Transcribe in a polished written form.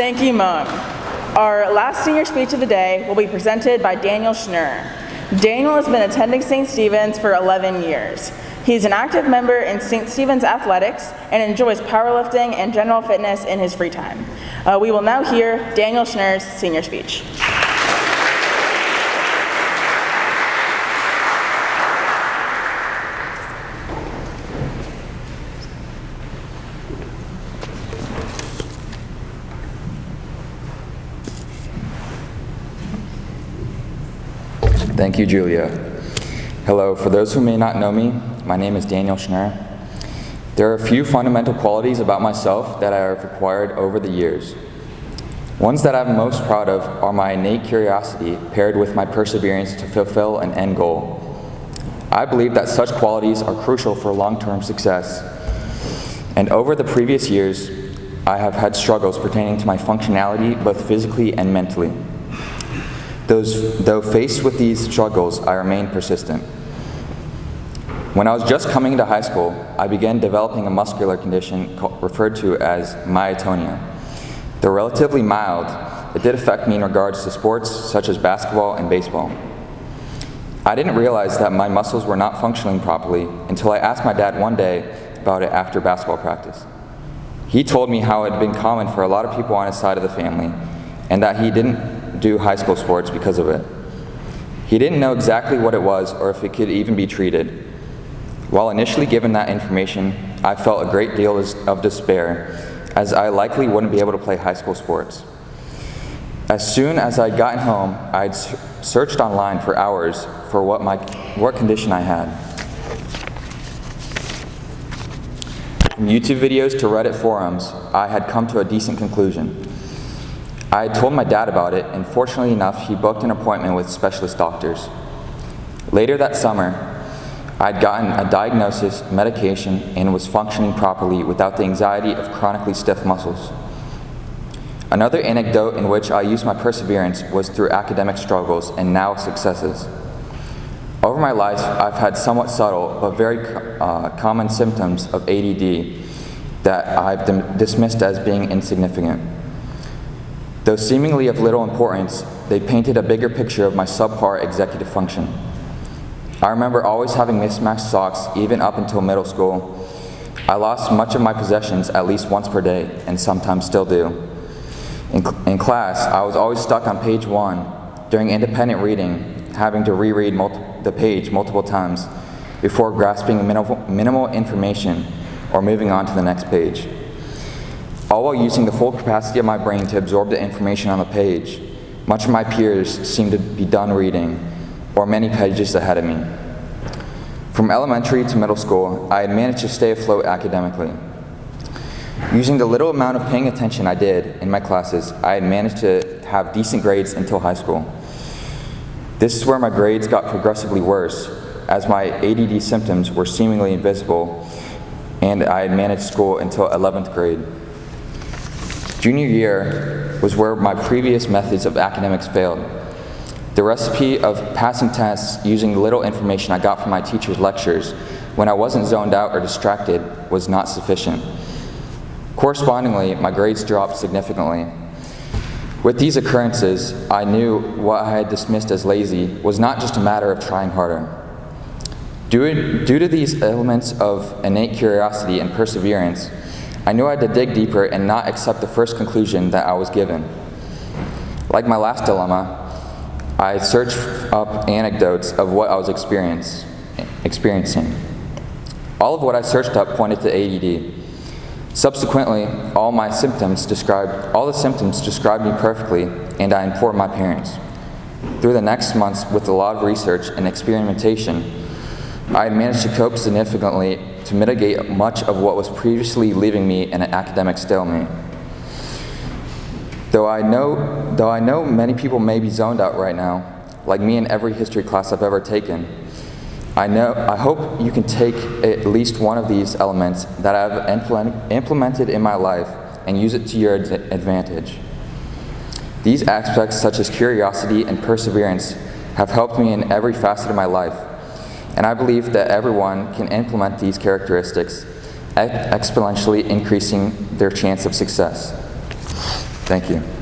Thank you, Moan. Our last senior speech of the day will be presented by Daniel Schnur. Daniel has been attending St. Stephen's for 11 years. He's an active member in St. Stephen's athletics and enjoys powerlifting and general fitness in his free time. We will now hear Daniel Schnur's senior speech. Thank you, Julia. Hello, for those who may not know me, my name is Daniel Schnur. There are a few fundamental qualities about myself that I have acquired over the years. Ones that I'm most proud of are my innate curiosity paired with my perseverance to fulfill an end goal. I believe that such qualities are crucial for long-term success. And over the previous years, I have had struggles pertaining to my functionality both physically and mentally. Though faced with these struggles, I remained persistent. When I was just coming into high school, I began developing a muscular condition referred to as myotonia. Though relatively mild, it did affect me in regards to sports such as basketball and baseball. I didn't realize that my muscles were not functioning properly until I asked my dad one day about it after basketball practice. He told me how it had been common for a lot of people on his side of the family, and that he didn't do high school sports because of it. He didn't know exactly what it was or if it could even be treated. While initially given that information, I felt a great deal of despair, as I likely wouldn't be able to play high school sports. As soon as I'd gotten home, I'd searched online for hours for what condition I had. From YouTube videos to Reddit forums, I had come to a decent conclusion. I had told my dad about it, and fortunately enough, he booked an appointment with specialist doctors. Later that summer, I'd gotten a diagnosis, medication, and was functioning properly without the anxiety of chronically stiff muscles. Another anecdote in which I used my perseverance was through academic struggles and now successes. Over my life, I've had somewhat subtle but very common symptoms of ADD that I've dismissed as being insignificant. Though seemingly of little importance, they painted a bigger picture of my subpar executive function. I remember always having mismatched socks even up until middle school. I lost much of my possessions at least once per day, and sometimes still do. In class, I was always stuck on page 1 during independent reading, having to reread the page multiple times before grasping minimal information or moving on to the next page. All while using the full capacity of my brain to absorb the information on the page, much of my peers seemed to be done reading, or many pages ahead of me. From elementary to middle school, I had managed to stay afloat academically. Using the little amount of paying attention I did in my classes, I had managed to have decent grades until high school. This is where my grades got progressively worse, as my ADD symptoms were seemingly invisible, and I had managed school until 11th grade. Junior year was where my previous methods of academics failed. The recipe of passing tests using the little information I got from my teacher's lectures when I wasn't zoned out or distracted was not sufficient. Correspondingly, my grades dropped significantly. With these occurrences, I knew what I had dismissed as lazy was not just a matter of trying harder. Due to these elements of innate curiosity and perseverance, I knew I had to dig deeper and not accept the first conclusion that I was given. Like my last dilemma, I searched up anecdotes of what I was experiencing. All of what I searched up pointed to ADD. Subsequently, all the symptoms described me perfectly, and I informed my parents. Through the next months, with a lot of research and experimentation, I had managed to cope significantly to mitigate much of what was previously leaving me in an academic stalemate. Though I know many people may be zoned out right now, like me in every history class I've ever taken, I hope you can take at least one of these elements that I've implemented in my life and use it to your advantage. These aspects, such as curiosity and perseverance, have helped me in every facet of my life, and I believe that everyone can implement these characteristics, exponentially increasing their chance of success. Thank you.